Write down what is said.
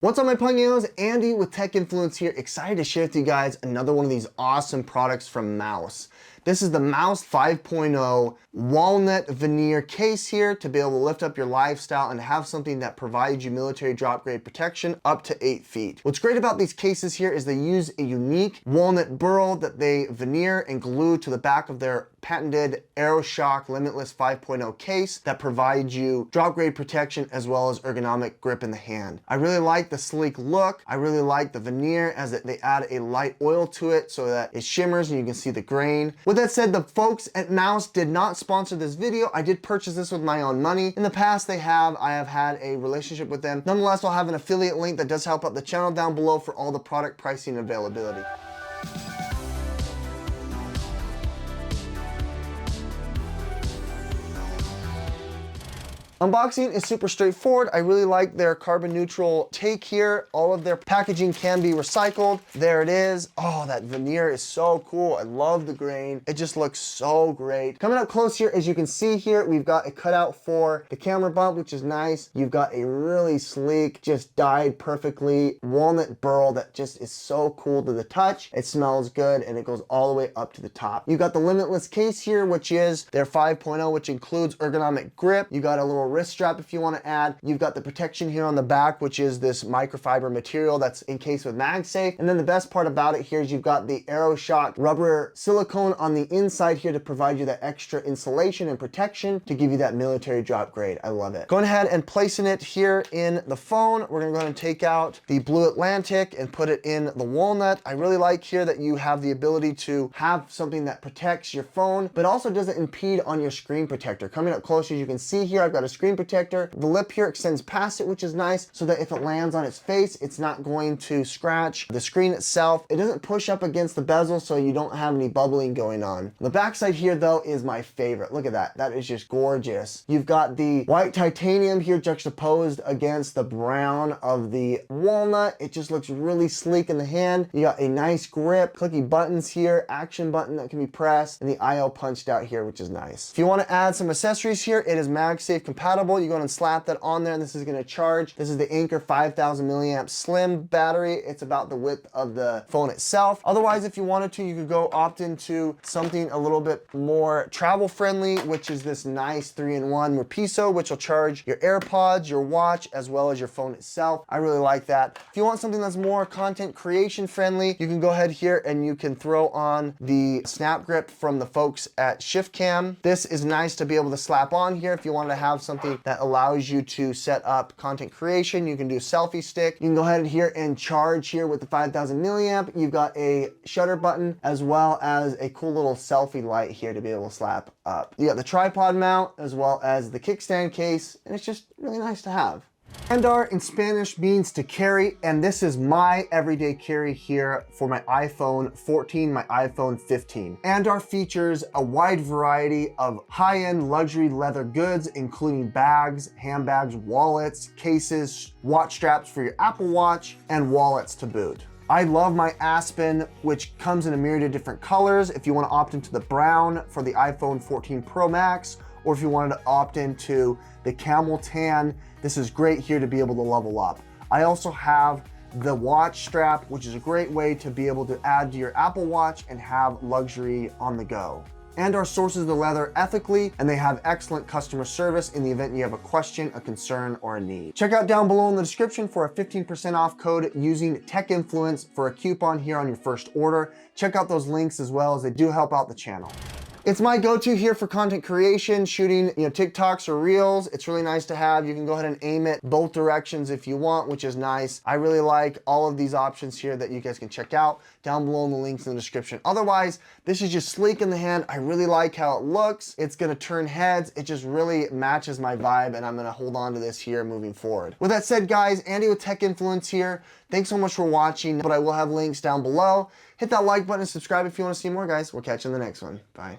What's up my Punginos? Andy with Tech Influence here, excited to share with you guys another one of these awesome products from Mous. This is the Mous 5.0 walnut veneer case here to be able to lift up your lifestyle and have something that provides you military drop grade protection up to 8 feet. What's great about these cases here is they use a unique walnut burl that they veneer and glue to the back of their patented AeroShock Limitless 5.0 case that provides you drop grade protection as well as ergonomic grip in the hand. I really like the sleek look. I really like the veneer as they add a light oil to it so that it shimmers and you can see the grain. With that said, the folks at Mous did not sponsor this video. I did purchase this with my own money. In the past I have had a relationship with them. Nonetheless, I'll have an affiliate link that does help out the channel down below for all the product pricing and availability. Unboxing is super straightforward. I really like their carbon neutral take here. All of their packaging can be recycled. There it is. Oh, that veneer is so cool. I love the grain. It just looks so great. Coming up close here, as you can see here, we've got a cutout for the camera bump, which is nice. You've got a really sleek, just dyed perfectly walnut burl that just is so cool to the touch. It smells good and it goes all the way up to the top. You've got the Limitless case here, which is their 5.0, which includes ergonomic grip. You got a little wrist strap if you want to add. You've got the protection here on the back, which is this microfiber material that's encased with Magsafe. And then the best part about it here is you've got the AeroShock rubber silicone on the inside here to provide you that extra insulation and protection to give you that military drop grade. I love it. Going ahead and placing it here in the phone, we're gonna go ahead and take out the Blue Atlantic and put it in the walnut. I really like here that you have the ability to have something that protects your phone, but also doesn't impede on your screen protector. Coming up close, as you can see here, I've got a screen protector. The lip here extends past it, which is nice, so that if it lands on its face, it's not going to scratch the screen itself. It doesn't push up against the bezel, so you don't have any bubbling going on. The backside here, though, is my favorite. Look at that. That is just gorgeous. You've got the white titanium here juxtaposed against the brown of the walnut. It just looks really sleek in the hand. You got a nice grip, clicky buttons here, action button that can be pressed, and the IO punched out here, which is nice. If you want to add some accessories here, it is Magsafe compatible. You go and slap that on there and this is going to charge. This is the Anker 5000 milliamp slim battery. It's about the width of the phone itself. Otherwise, if you wanted to, you could go opt into something a little bit more travel friendly, which is this nice 3-in-1 Murpiso, which will charge your AirPods, your watch, as well as your phone itself. I really like that. If you want something that's more content creation friendly, you can go ahead here and you can throw on the SnapGrip from the folks at ShiftCam. This is nice to be able to slap on here if you want to have something that allows you to set up content creation. You can do selfie stick. You can go ahead here and charge here with the 5000 milliamp. You've got a shutter button as well as a cool little selfie light here to be able to slap up. You got the tripod mount as well as the kickstand case, and it's just really nice to have. Andar in Spanish means to carry, and this is my everyday carry here for my iPhone 14, my iPhone 15. Andar features a wide variety of high-end luxury leather goods, including bags, handbags, wallets, cases, watch straps for your Apple Watch, and wallets to boot. I love my Aspen, which comes in a myriad of different colors. If you want to opt into the brown for the iPhone 14 Pro Max, or if you wanted to opt into the camel tan, this is great here to be able to level up. I also have the watch strap, which is a great way to be able to add to your Apple Watch and have luxury on the go. Andar sources the leather ethically, and they have excellent customer service in the event you have a question, a concern, or a need. Check out down below in the description for a 15% off code using Tech Influence for a coupon here on your first order. Check out those links as well, as they do help out the channel. It's my go-to here for content creation, shooting, TikToks or Reels. It's really nice to have. You can go ahead and aim it both directions if you want, which is nice. I really like all of these options here that you guys can check out down below in the links in the description. Otherwise, this is just sleek in the hand. I really like how it looks. It's gonna turn heads. It just really matches my vibe, and I'm gonna hold on to this here moving forward. With that said, guys, Andy with Tech Influence here. Thanks so much for watching, but I will have links down below. Hit that like button and subscribe if you wanna see more, guys. We'll catch you in the next one. Bye.